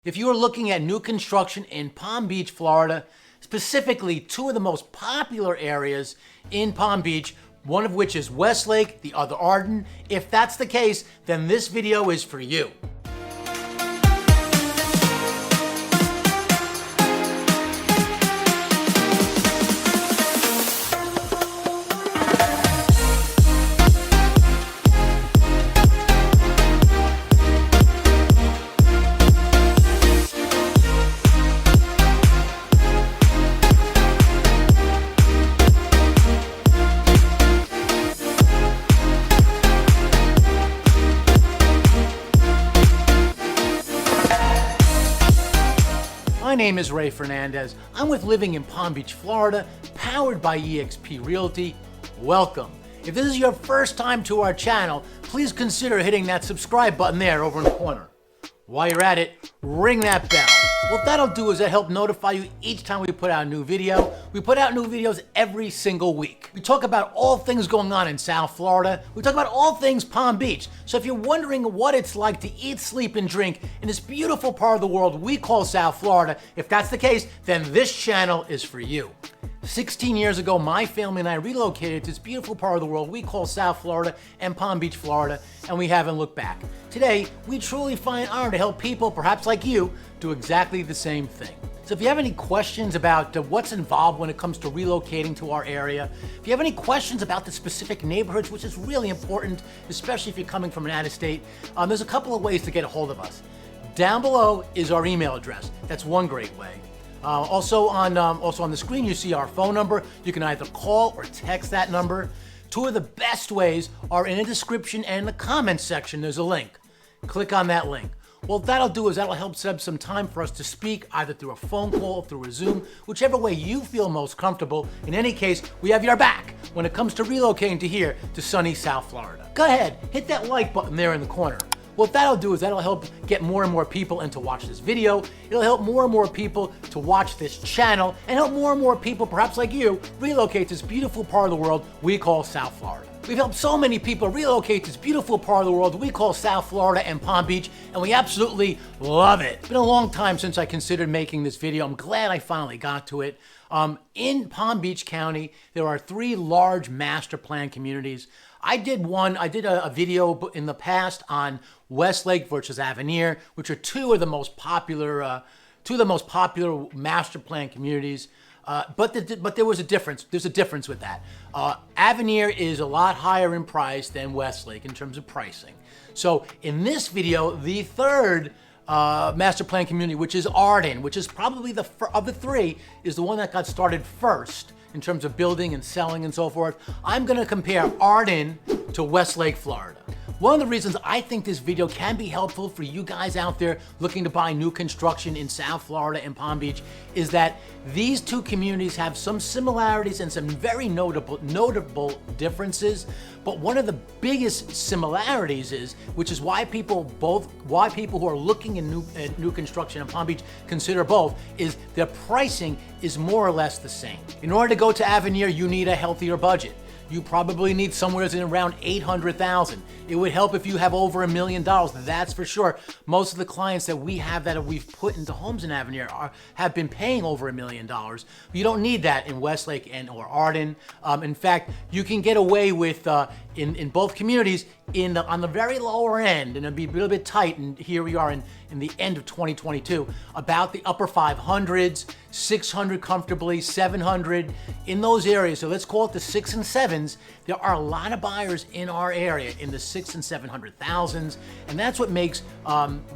If you are looking at new construction in Palm Beach, Florida, specifically two of the most popular areas in Palm Beach, one of which is Westlake, the other Arden, if that's the case, then this video is for you. My name is Ray Fernandez. I'm with Living in Palm Beach, Florida, powered by eXp Realty. Welcome. If this is your first time to our channel, please consider hitting that subscribe button there over in the corner. While you're at it, ring that bell. What that'll do is help notify you each time we put out a new video. We put out new videos every single week. We talk about all things going on in South Florida. We talk about all things Palm Beach. So if you're wondering what it's like to eat, sleep, and drink in this beautiful part of the world we call South Florida, if that's the case, then this channel is for you. 16 years ago, my family and I relocated to this beautiful part of the world we call South Florida and Palm Beach, Florida, and we haven't looked back. Today, we truly find honor to help people, perhaps like you, do exactly the same thing. So if you have any questions about what's involved when it comes to relocating to our area, if you have any questions about the specific neighborhoods, which is really important, especially if you're coming from an out-of-state, there's a couple of ways to get a hold of us. Down below is our email address. That's one great way. Also on the screen, you see our phone number. You can either call or text that number. Two of the best ways are in the description and in the comments section. There's a link. Click on that link. What that'll do is that'll help set up some time for us to speak either through a phone call, through a Zoom, whichever way you feel most comfortable. In any case, we have your back when it comes to relocating to here to sunny South Florida. Go ahead, hit that like button there in the corner. What that'll do is that'll help get more and more people in to watch this video. It'll help more and more people to watch this channel and help more and more people, perhaps like you, relocate to this beautiful part of the world we call South Florida. We've helped so many people relocate to this beautiful part of the world we call South Florida and Palm Beach, and we absolutely love it. It's been a long time since I considered making this video. I'm glad I finally got to it. In Palm Beach County, there are 3 large master plan communities. I did a video in the past on Westlake versus Avenir, which are two of the most popular master plan communities. But there was a difference. There's a difference with that. Avenir is a lot higher in price than Westlake in terms of pricing. So in this video, the third master plan community, which is Arden, which is probably of the 3, is the one that got started first in terms of building and selling and so forth. I'm gonna compare Arden to Westlake, Florida. One of the reasons I think this video can be helpful for you guys out there looking to buy new construction in South Florida and Palm Beach is that these two communities have some similarities and some very notable differences. But one of the biggest similarities is, which is why people who are looking at new construction in Palm Beach consider both, is their pricing is more or less the same. In order to go to Avenir, you need a healthier budget. You probably need somewhere in around $800,000. It would help if you have over $1 million, that's for sure. Most of the clients that we've put into homes in Avenir have been paying over $1 million. You don't need that in Westlake or Arden. In fact, you can get away with, in both communities, on the very lower end, and it'll be a little bit tight, and here we are in the end of 2022, about the upper 500s, 600 comfortably, 700, in those areas. So let's call it the 6 and 7s. There are a lot of buyers in our area in the 600,000 and 700,000s, and that's what makes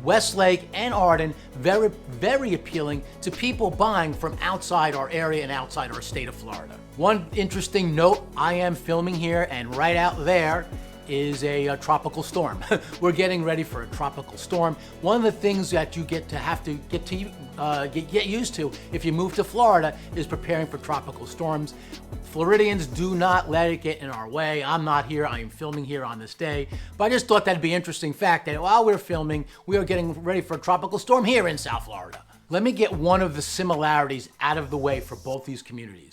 Westlake and Arden very, very appealing to people buying from outside our area and outside our state of Florida. One interesting note, I am filming here, and right out there is a tropical storm. We're getting ready for a tropical storm. One of the things that you have to get used to if you move to Florida is preparing for tropical storms. Floridians, do not let it get in our way. I'm not here, I am filming here on this day, but I just thought that'd be an interesting fact that while we're filming, we are getting ready for a tropical storm here in South Florida. Let me get one of the similarities out of the way for both these communities.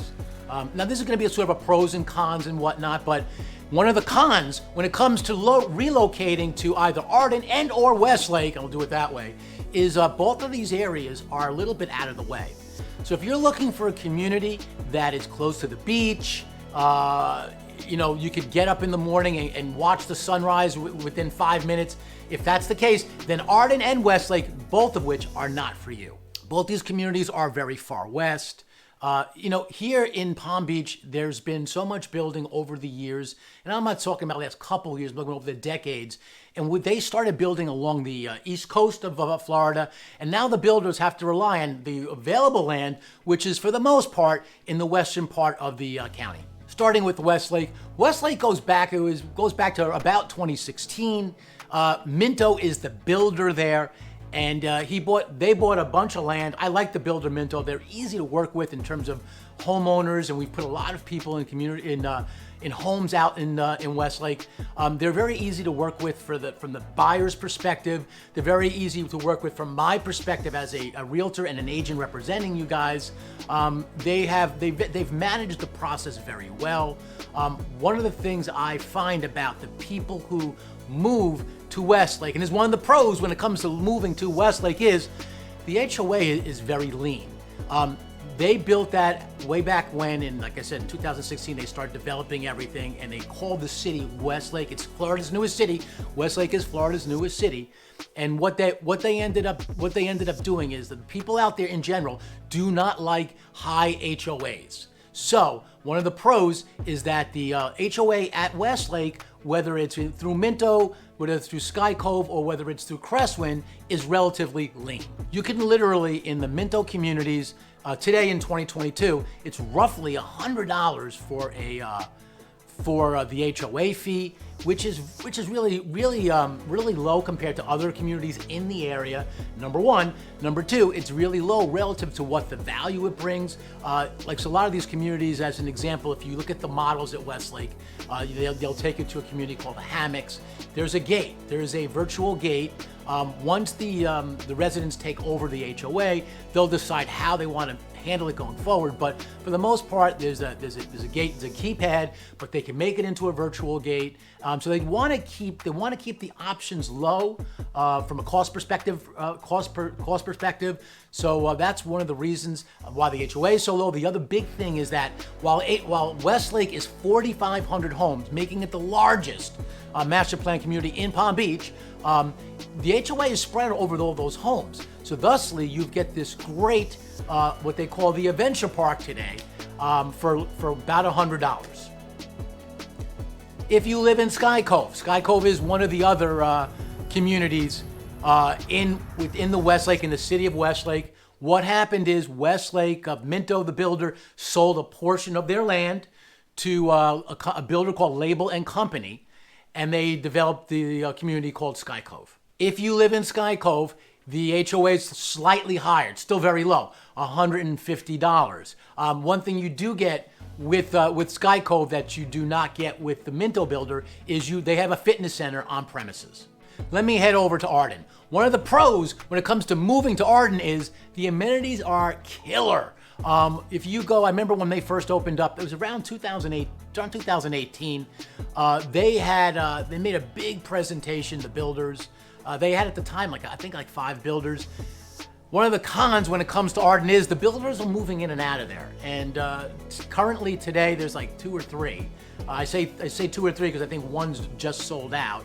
Now this is going to be a sort of a pros and cons and whatnot, but one of the cons when it comes to relocating to either Arden and or Westlake, I'll do it that way, is both of these areas are a little bit out of the way. So if you're looking for a community that is close to the beach, you could get up in the morning and watch the sunrise within 5 minutes. If that's the case, then Arden and Westlake, both of which are not for you. Both these communities are very far west. Here in Palm Beach, there's been so much building over the years, and I'm not talking about the last couple of years, but over the decades. And they started building along the east coast of Florida, and now the builders have to rely on the available land, which is for the most part in the western part of the county. Starting with Westlake. Westlake goes back to about 2016. Minto is the builder there, and they bought a bunch of land. I like the builder Minto. They're easy to work with in terms of homeowners, and we put a lot of people in homes out in Westlake. They're very easy to work with from the buyer's perspective. They're very easy to work with from my perspective as a realtor and an agent representing you guys. They've managed the process very well. One of the things I find about the people who move to Westlake, and is one of the pros when it comes to moving to Westlake, is the HOA is very lean. They built that way back when, and like I said, in 2016, they started developing everything, and they called the city Westlake. It's Florida's newest city. Westlake is Florida's newest city. And what they ended up doing is that the people out there in general do not like high HOAs. So one of the pros is that the HOA at Westlake, whether it's through Minto, whether it's through Sky Cove, or whether it's through Crestwind, is relatively lean. You can literally, in the Minto communities, today in 2022, it's roughly $100 for the HOA fee, which is really low compared to other communities in the area. Number one. Number two, it's really low relative to what the value it brings. So a lot of these communities, as an example, if you look at the models at Westlake, they'll take you to a community called the Hammocks. There's a gate. There's a virtual gate. Once the residents take over the HOA, they'll decide how they want to handle it going forward. But for the most part, there's a gate, there's a keypad, but they can make it into a virtual gate. So they want to keep the options low from a cost perspective. So that's one of the reasons why the HOA is so low. The other big thing is that while Westlake is 4,500 homes, making it the largest master plan community in Palm Beach, the HOA is spread over all those homes. So thusly, you get this great, what they call the adventure park today, for about $100. If you live in Sky Cove is one of the other communities within the Westlake, in the city of Westlake. What happened is Westlake, Minto, the builder, sold a portion of their land to a builder called Label and Company, and they developed the community called Sky Cove. If you live in Sky Cove, the HOA is slightly higher. It's still very low, $150. One thing you do get with Sky Cove that you do not get with the Minto builder is they have a fitness center on premises. Let me head over to Arden. One of the pros when it comes to moving to Arden is the amenities are killer. If you go, I remember when they first opened up, it was around 2018. They made a big presentation, the builders. They had at the time, I think 5 builders. One of the cons when it comes to Arden is the builders are moving in and out of there. And currently today, there's 2 or 3. I say 2 or 3 because I think one's just sold out.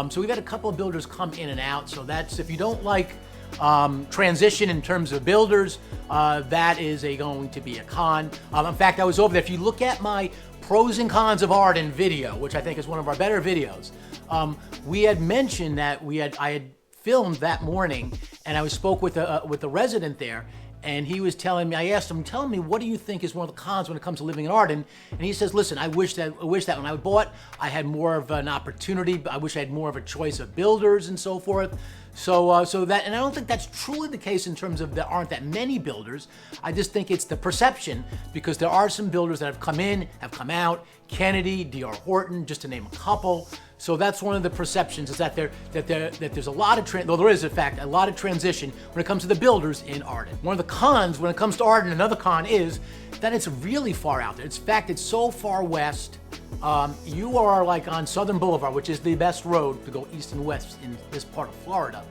So we've had a couple of builders come in and out. So that's, if you don't like transition in terms of builders, that is going to be a con. In fact, I was over there. If you look at my pros and cons of Arden video, which I think is one of our better videos, we had mentioned that I had filmed that morning, and I spoke with a resident there, and he was telling me, I asked him, tell me, what do you think is one of the cons when it comes to living in Arden? And he says, listen, I wish that when I bought, I had more of an opportunity. I wish I had more of a choice of builders and so forth. So that, and I don't think that's truly the case in terms of there aren't that many builders. I just think it's the perception, because there are some builders that have come in, have come out, Kennedy, D.R. Horton, just to name a couple. So that's one of the perceptions, is that there's a lot of there is in fact a lot of transition when it comes to the builders in Arden. One of the cons when it comes to Arden, another con is that it's really far out there. In fact, it's so far west. You are like on Southern Boulevard, which is the best road to go east and west in this part of Florida.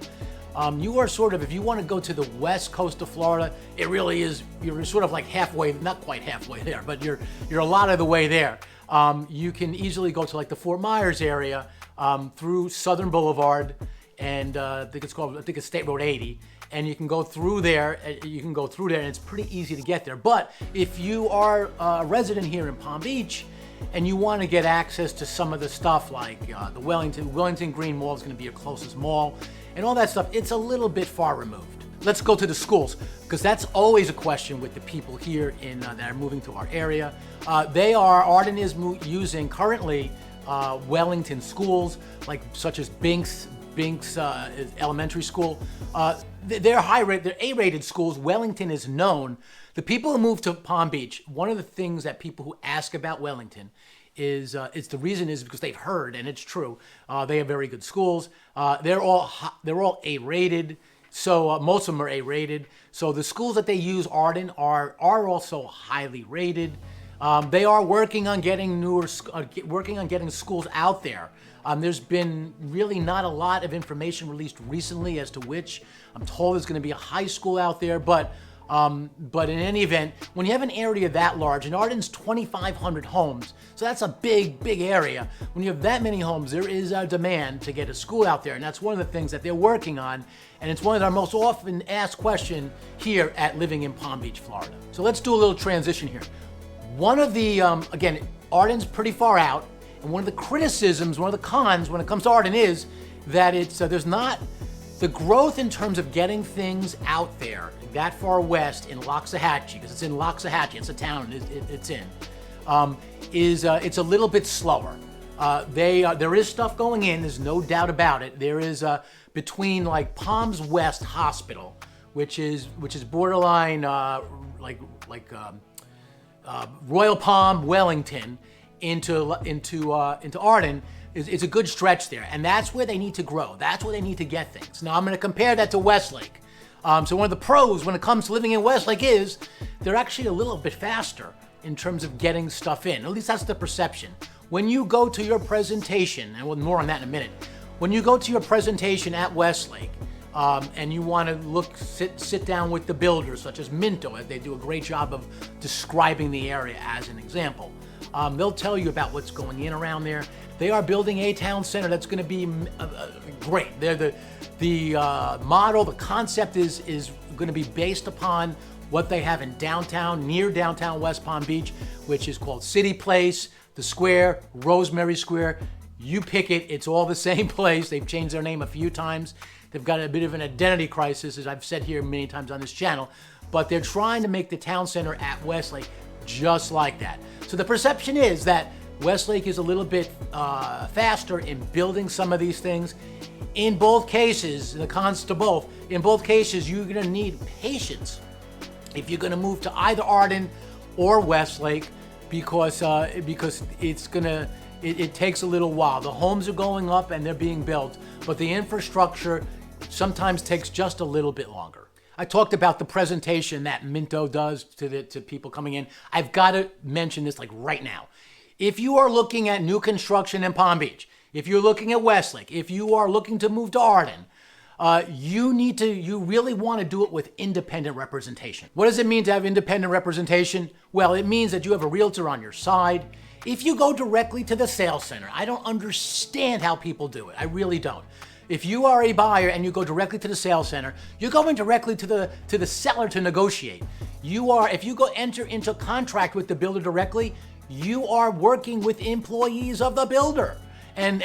You are sort of, if you want to go to the west coast of Florida, it really is, you're sort of like halfway, not quite halfway there, but you're a lot of the way there. You can easily go to like the Fort Myers area through Southern Boulevard, and I think it's State Road 80, and you can go through there. And it's pretty easy to get there. But if you are a resident here in Palm Beach, and you want to get access to some of the stuff like the Wellington Green Mall is going to be your closest mall, and all that stuff, it's a little bit far removed. Let's go to the schools, because that's always a question with the people here that are moving to our area. Arden is using currently Wellington schools, such as Binks Elementary School. They're A-rated schools. Wellington is known. The people who move to Palm Beach, one of the things that people who ask about Wellington is the reason is because they've heard, and it's true, they have very good schools. They're all A-rated. So most of them are A-rated. So the schools that they use, Arden, are also highly rated. They are working on getting schools out there. There's been really not a lot of information released recently as to which. I'm told there's going to be a high school out there, but in any event, when you have an area that large, and Arden's 2,500 homes, so that's a big area. When you have that many homes, there is a demand to get a school out there, and that's one of the things that they're working on, and it's one of our most often asked questions here at Living in Palm Beach, Florida. So let's do a little transition here. One of the, again, Arden's pretty far out, and one of the criticisms, one of the cons when it comes to Arden is that there's not the growth in terms of getting things out there that far west in Loxahatchee, because it's in Loxahatchee, it's a town it's in, it's a little bit slower. There is stuff going in, there's no doubt about it. There is between like Palms West Hospital, which is borderline Royal Palm, Wellington, into Arden. It's a good stretch there, and that's where they need to grow. That's where they need to get things. Now I'm going to compare that to Westlake. So one of the pros when it comes to living in Westlake is they're actually a little bit faster in terms of getting stuff in. At least that's the perception. When you go to your presentation, and we'll more on that in a minute, when you go to your presentation at Westlake, and you want to sit down with the builders, such as Minto, they do a great job of describing the area as an example. They'll tell you about what's going in around there. They are building a town center that's going to be great. They're the model, the concept is going to be based upon what they have in downtown, near downtown West Palm Beach, which is called City Place, the Square, Rosemary Square. You pick it, it's all the same place. They've changed their name a few times. They've got a bit of an identity crisis, as I've said here many times on this channel, but they're trying to make the town center at Westlake just like that. So the perception is that Westlake is a little bit faster in building some of these things. In both cases, the cons to both, in both cases, you're gonna need patience if you're gonna move to either Arden or Westlake, because it takes a little while. The homes are going up and they're being built, but the infrastructure sometimes takes just a little bit longer. I talked about the presentation that Minto does to people coming in. I've got to mention this like right now. If you are looking at new construction in Palm Beach, if you're looking at Westlake, if you are looking to move to Arden, you really want to do it with independent representation. What does it mean to have independent representation? Well, it means that you have a realtor on your side. If you go directly to the sales center, I don't understand how people do it. I really don't. If you are a buyer and you go directly to the sales center, you're going directly to the seller to negotiate. If you enter into contract with the builder directly, you are working with employees of the builder. And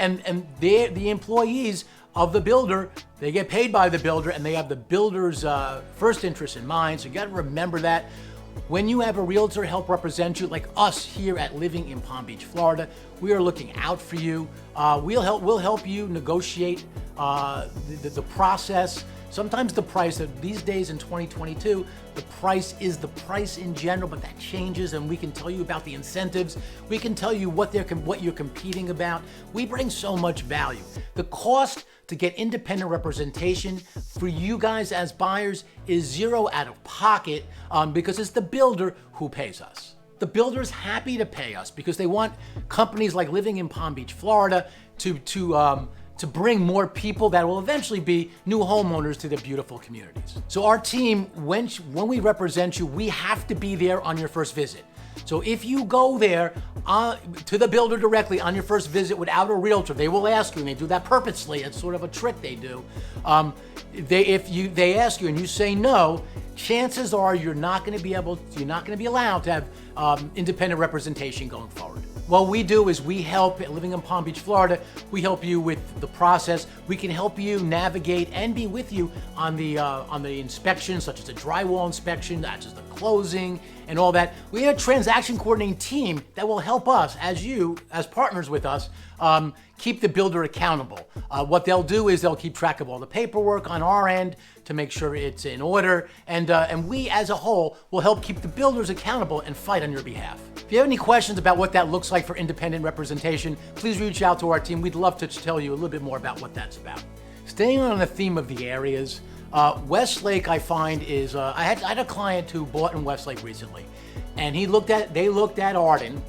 the employees of the builder, they get paid by the builder, and they have the builder's first interest in mind. So you got to remember that. When you have a realtor help represent you, like us here at Living in Palm Beach, Florida, we are looking out for you. We'll help you negotiate the process Sometimes the price, these days in 2022, the price is the price in general, but that changes, and we can tell you about the incentives. We can tell you what you're competing about. We bring so much value. The cost to get independent representation for you guys as buyers is zero out of pocket, because it's the builder who pays us. The builder's happy to pay us because they want companies like Living in Palm Beach, Florida, to bring more people that will eventually be new homeowners to their beautiful communities. So our team, when we represent you, we have to be there on your first visit. So if you go there to the builder directly on your first visit without a realtor, they will ask you, and they do that purposely. It's sort of a trick they do. They ask you and you say no, chances are you're not going to be allowed to have independent representation going forward. What we do is we help, Living in Palm Beach, Florida, we help you with the process. We can help you navigate and be with you on the inspections, such as the drywall inspection, such as the closing and all that. We have a transaction coordinating team that will help us, as partners with us, keep the builder accountable. What they'll do is they'll keep track of all the paperwork on our end to make sure it's in order, and we as a whole will help keep the builders accountable and fight on your behalf. If you have any questions about what that looks like for independent representation, please reach out to our team. We'd love to tell you a little bit more about what that's about. Staying on the theme of the areas, Westlake, I find, is, I had a client who bought in Westlake recently, and they looked at Arden.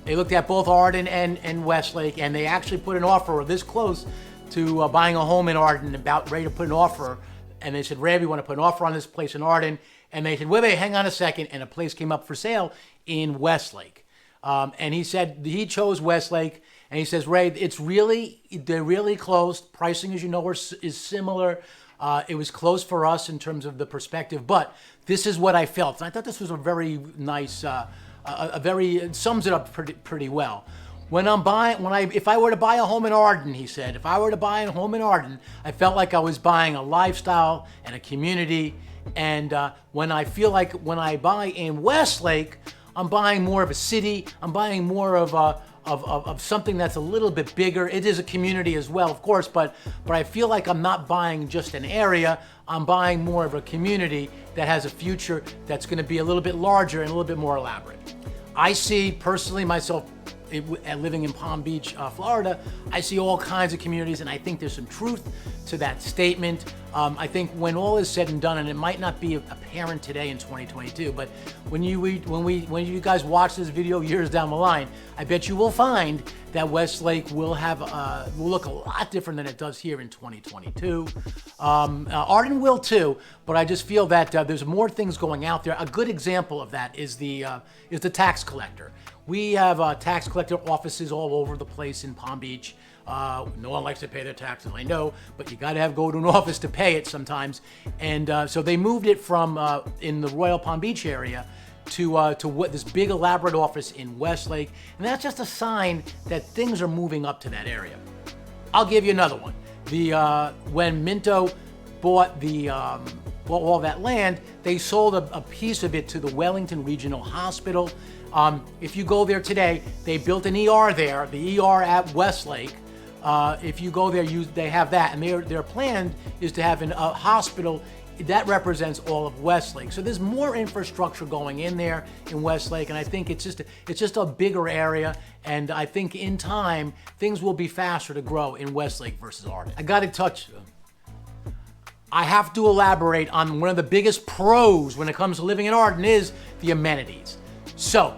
They looked at both Arden and Westlake, and they actually put an offer this close to buying a home in Arden, about ready to put an offer. And they said, Ray, we want to put an offer on this place in Arden. And they said, wait, hang on a second. And a place came up for sale in Westlake. And he said he chose Westlake. And he says, Ray, they're really close. Pricing, as you know, is similar. It was close for us in terms of the perspective, but this is what I felt. And I thought this was a very nice, it sums it up pretty well. If I were to buy a home in Arden, he said, if I were to buy a home in Arden, I felt like I was buying a lifestyle and a community. And when I buy in Westlake, I'm buying more of a city. I'm buying more of something that's a little bit bigger. It is a community as well, of course, but I feel like I'm not buying just an area. I'm buying more of a community that has a future that's going to be a little bit larger and a little bit more elaborate. I see personally myself living in Palm Beach, Florida. I see all kinds of communities, and I think there's some truth to that statement. I think when all is said and done, and it might not be apparent today in 2022, but when you guys watch this video years down the line, I bet you will find that Westlake will look a lot different than it does here in 2022. Arden will too, but I just feel that there's more things going out there. A good example of that is the tax collector. We have tax collector offices all over the place in Palm Beach. No one likes to pay their taxes, I know, but you got to go to an office to pay it sometimes. And so they moved it from in the Royal Palm Beach area to this big elaborate office in Westlake, and that's just a sign that things are moving up to that area. I'll give you another one. When Minto bought all that land, they sold a piece of it to the Wellington Regional Hospital. If you go there today, they built an ER there, the ER at Westlake. If you go there, they have that, and their plan is to have a hospital that represents all of Westlake. So there's more infrastructure going in there in Westlake, and I think it's just a bigger area, and I think in time things will be faster to grow in Westlake versus Arden. I have to elaborate on one of the biggest pros when it comes to living in Arden is the amenities. So,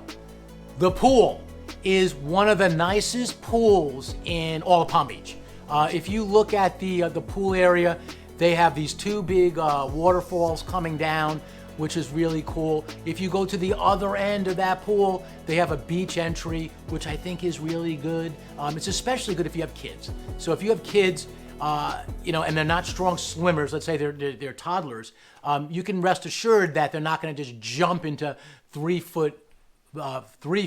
the pool is one of the nicest pools in all of Palm Beach. If you look at the pool area, they have these two big waterfalls coming down, which is really cool. If you go to the other end of that pool, they have a beach entry, which I think is really good. It's especially good if you have kids. So if you have kids, and they're not strong swimmers, let's say they're toddlers, you can rest assured that they're not going to just jump into 3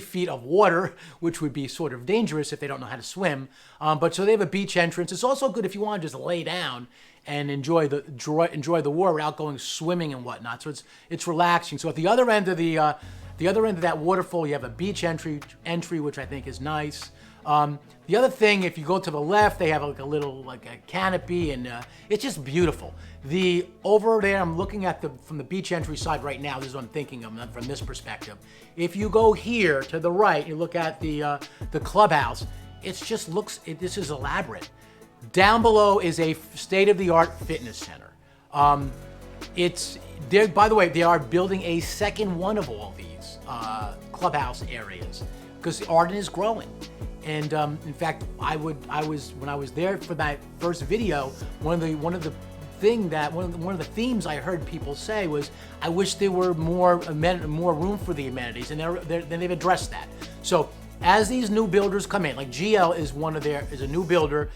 feet of water, which would be sort of dangerous if they don't know how to swim. But so they have a beach entrance. It's also good if you want to just lay down and enjoy the water without going swimming and whatnot. So it's relaxing. So at the other end of that waterfall, you have a beach entry, which I think is nice. The other thing, if you go to the left, they have like a canopy, and it's just beautiful. Over there, I'm looking at from the beach entry side right now. This is what I'm thinking of from this perspective. If you go here to the right, you look at the clubhouse. This is elaborate. Down below is a state-of-the-art fitness center. By the way, they are building a second one of all these clubhouse areas because Arden is growing. And in fact, when I was there for that first video, one of the themes I heard people say was, I wish there were more room for the amenities, and they've addressed that. So as these new builders come in, like GL is a new builder.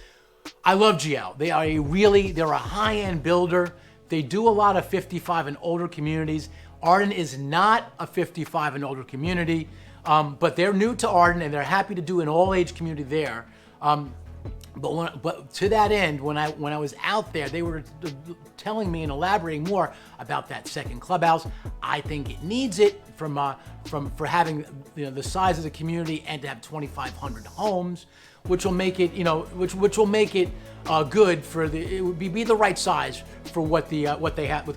I love GL. They're a high-end builder. They do a lot of 55 and older communities. Arden is not a 55 and older community. But they're new to Arden, and they're happy to do an all-age community there. But to that end, when I was out there, they were telling me and elaborating more about that second clubhouse. I think it needs it for having the size of the community and to have 2,500 homes, which will make it which will make it good for it would be the right size for what the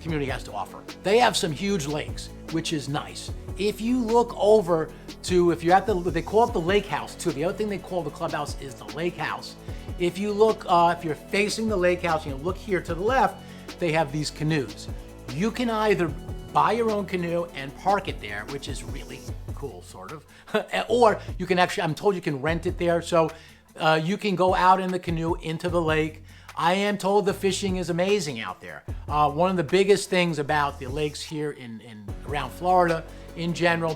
community has to offer. They have some huge lakes, which is nice. If you look over to, if you're at they call it the lake house too. The other thing they call the clubhouse is the lake house. If you look, if you're facing the lake house, look here to the left, they have these canoes. You can either buy your own canoe and park it there, which is really cool, sort of, or you can I'm told you can rent it there. So you can go out in the canoe into the lake. I am told the fishing is amazing out there. One of the biggest things about the lakes here around Florida in general,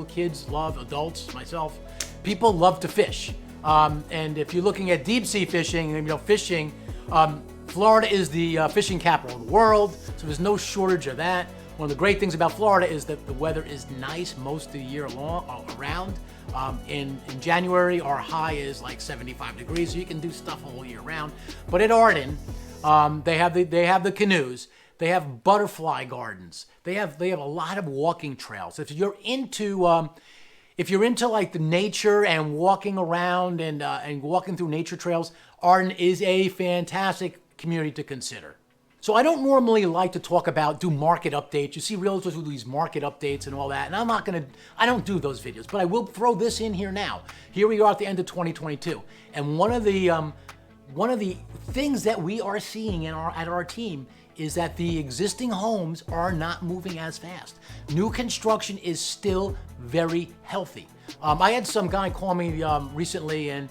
kids love, adults, myself, people love to fish. And if you're looking at deep sea fishing, Florida is the fishing capital of the world, so there's no shortage of that. One of the great things about Florida is that the weather is nice most of the year around. In January, our high is like 75 degrees, so you can do stuff all year round. But at Arden, they have the canoes. They have butterfly gardens. They have a lot of walking trails. If you're into like the nature and walking around and walking through nature trails, Arden is a fantastic community to consider. So I don't normally like to do market updates. You see realtors who do these market updates and all that, and I don't do those videos, but I will throw this in here now. Here we are at the end of 2022, and one of the things that we are seeing at our team is that the existing homes are not moving as fast. New construction is still very healthy. I had some guy call me recently, and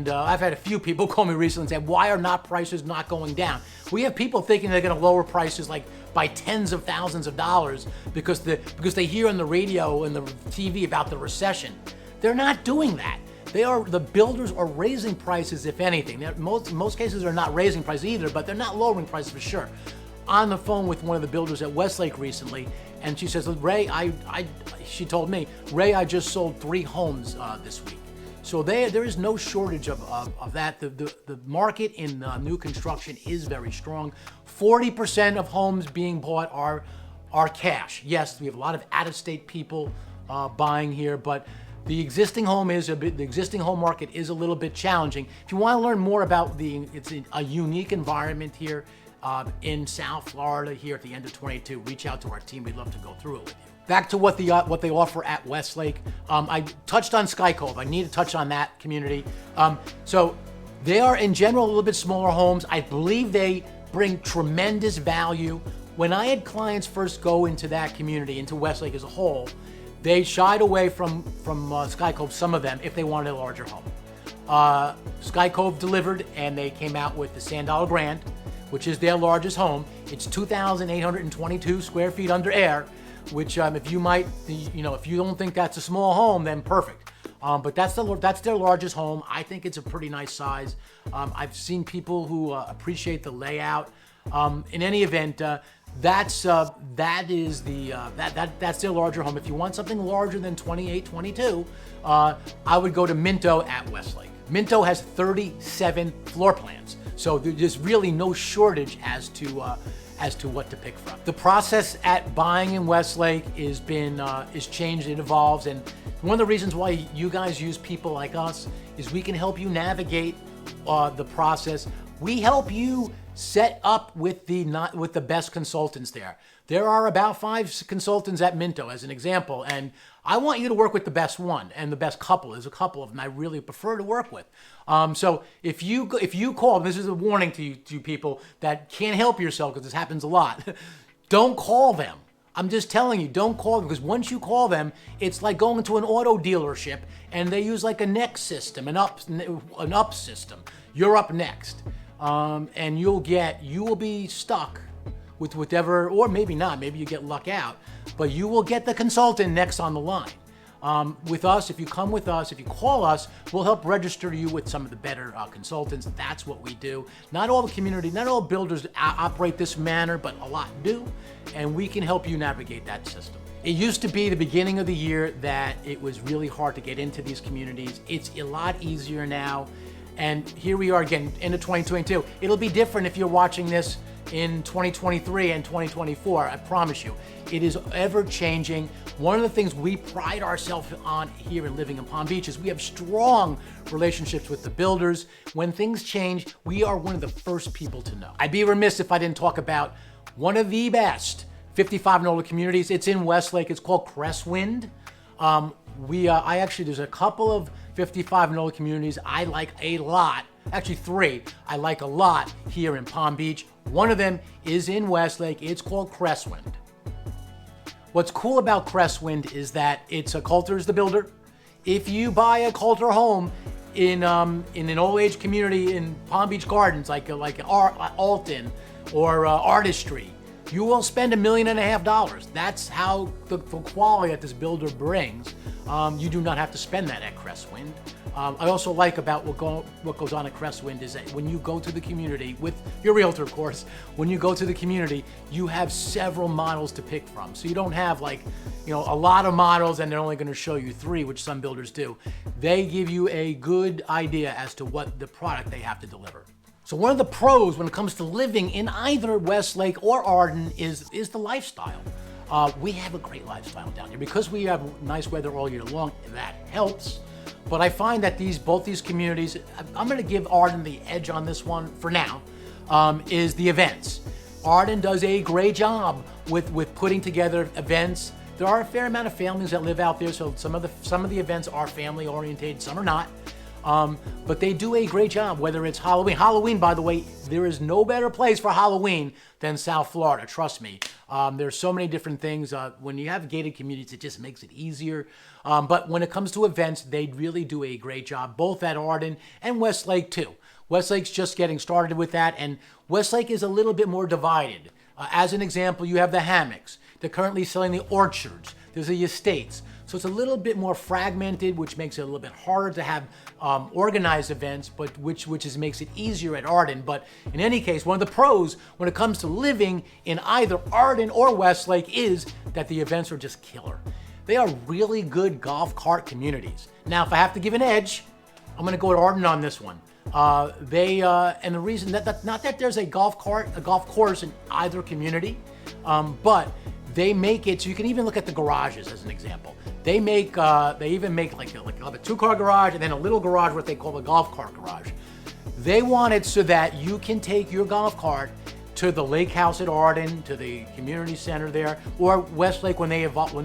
I've had a few people call me recently and say, why are prices not going down? We have people thinking they're going to lower prices like by tens of thousands of dollars because they hear on the radio and the TV about the recession. They're not doing that. The builders are raising prices, if anything. Most cases they're not raising prices either, but they're not lowering prices for sure. On the phone with one of the builders at Westlake recently, and she says, Ray, she told me, Ray, I just sold 3 homes this week. So there is no shortage of that. The market in new construction is very strong. 40% of homes being bought are cash. Yes, we have a lot of out-of-state people buying here, but the existing home market is a little bit challenging. If you want to learn more about it's a unique environment here in South Florida here at the end of 22, reach out to our team. We'd love to go through it with you. Back to what they offer at Westlake. I touched on Sky Cove. I need to touch on that community. So they are in general a little bit smaller homes. I believe they bring tremendous value. When I had clients first go into that community, into Westlake as a whole, they shied away from Sky Cove, some of them, if they wanted a larger home. Sky Cove delivered, and they came out with the Sandal Grand, which is their largest home. It's 2,822 square feet under air, which if you don't think that's a small home, then perfect. But that's their largest home. I think it's a pretty nice size. I've seen people who appreciate the layout. In any event, that's their larger home. If you want something larger than 2822, I would go to Minto at Westlake. Minto has 37 floor plans, so there's really no shortage as to as to what to pick from. The process at buying in Westlake is changed, it evolves, and one of the reasons why you guys use people like us is we can help you navigate the process. We help you set up with the best consultants there. There are about 5 consultants at Minto, as an example, and I want you to work with the best one and the best couple. There's a couple of them I really prefer to work with. So if you call, this is a warning to you people that can't help yourself, because this happens a lot. Don't call them. I'm just telling you, don't call them, because once you call them, it's like going to an auto dealership and they use like a next system, an up system. You're up next, and you will be stuck with whatever, or maybe not, maybe you get luck out, but you will get the consultant next on the line. With us, if you come with us, if you call us, we'll help register you with some of the better consultants. That's what we do. Not all the community, not all builders operate this manner, but a lot do, and we can help you navigate that system. It used to be the beginning of the year that it was really hard to get into these communities. It's a lot easier now, and here we are again, into 2022. It'll be different if you're watching this in 2023 and 2024, I promise you. It is ever changing. One of the things we pride ourselves on here in Living in Palm Beach is we have strong relationships with the builders. When things change, we are one of the first people to know. I'd be remiss if I didn't talk about one of the best 55 and older communities. It's in Westlake. It's called Crestwind. There's a couple of 55 and older communities I like a lot. Actually 3 I like a lot here in Palm Beach. One of them is in Westlake. It's called Crestwind. What's cool about Crestwind is that it's a Coulter's the builder. If you buy a Coulter home in an old age community in Palm Beach Gardens, like Alton or Artistry, you will spend $1.5 million. That's how the quality that this builder brings. You do not have to spend that at Crestwind. I also like about what goes on at Crestwind is that when you go to the community, with your realtor of course, when you go to the community, you have several models to pick from. So you don't have a lot of models and they're only going to show you 3, which some builders do. They give you a good idea as to what the product they have to deliver. So one of the pros when it comes to living in either Westlake or Arden is the lifestyle. We have a great lifestyle down here. Because we have nice weather all year long, that helps. But I find that both these communities, I'm going to give Arden the edge on this one for now, is the events. Arden does a great job with putting together events. There are a fair amount of families that live out there, so some of the events are family oriented, some are not. But they do a great job, whether it's Halloween. Halloween, by the way, there is no better place for Halloween than South Florida, trust me. There's so many different things. When you have gated communities, it just makes it easier. But when it comes to events, they really do a great job, both at Arden and Westlake too. Westlake's just getting started with that, and Westlake is a little bit more divided. As an example, you have the hammocks. They're currently selling the orchards. There's the estates. So it's a little bit more fragmented, which makes it a little bit harder to have organized events, but which makes it easier at Arden. But in any case, one of the pros when it comes to living in either Arden or Westlake is that the events are just killer. They are really good golf cart communities. Now, if I have to give an edge, I'm going to go with Arden on this one. And the reason that not that there's a golf course in either community, but they make it so you can even look at the garages as an example. They even make like a 2-car garage and then a little garage, what they call the golf cart garage. They want it so that you can take your golf cart to the lake house at Arden, to the community center there, or Westlake when they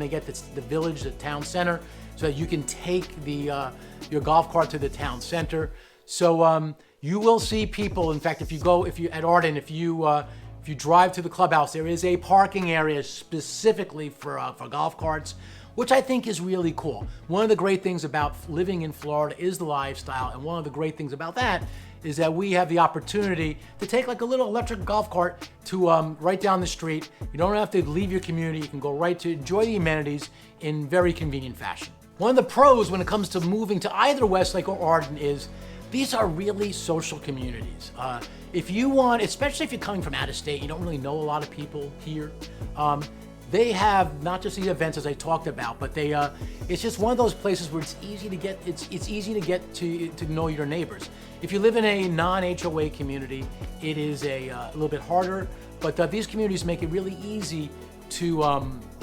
get the village, the town center, so that you can take your golf cart to the town center. So you will see people. In fact, if you at Arden, if you drive to the clubhouse, there is a parking area specifically for golf carts, which I think is really cool. One of the great things about living in Florida is the lifestyle, and one of the great things about that is that we have the opportunity to take like a little electric golf cart to right down the street. You don't have to leave your community. You can go right to enjoy the amenities in very convenient fashion. One of the pros when it comes to moving to either Westlake or Arden is these are really social communities. If you want, especially if you're coming from out of state, you don't really know a lot of people here. They have not just these events as I talked about, but it's just one of those places where it's easy to get. It's easy to get to know your neighbors. If you live in a non-HOA community, it is a little bit harder. But these communities make it really easy to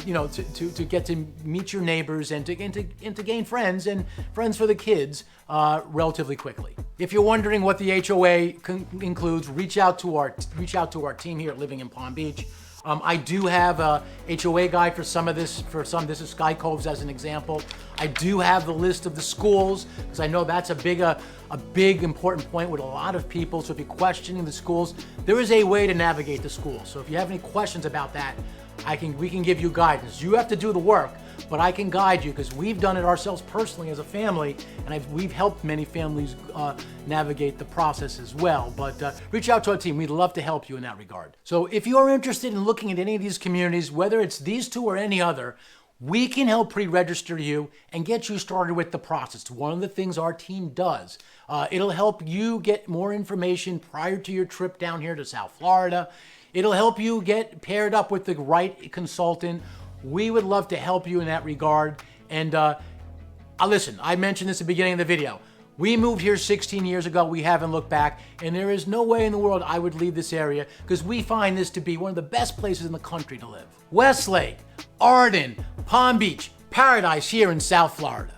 to get to meet your neighbors and to gain friends and friends for the kids relatively quickly. If you're wondering what the HOA includes, reach out to our team here at Living in Palm Beach. I do have a HOA guide for some of this. This is Sky Coves as an example. I do have the list of the schools because I know that's a big important point with a lot of people. So if you're questioning the schools, there is a way to navigate the schools. So if you have any questions about that, we can give you guidance. You have to do the work, but I can guide you because we've done it ourselves personally as a family, and we've helped many families navigate the process as well. But reach out to our team. We'd love to help you in that regard. So if you are interested in looking at any of these communities, whether it's these two or any other, we can help pre-register you and get you started with the process. One of the things our team does. It'll help you get more information prior to your trip down here to South Florida. It'll help you get paired up with the right consultant. We would love to help you in that regard. And listen, I mentioned this at the beginning of the video. We moved here 16 years ago. We haven't looked back, and there is no way in the world I would leave this area because we find this to be one of the best places in the country to live. Westlake, Arden, Palm Beach, paradise here in South Florida.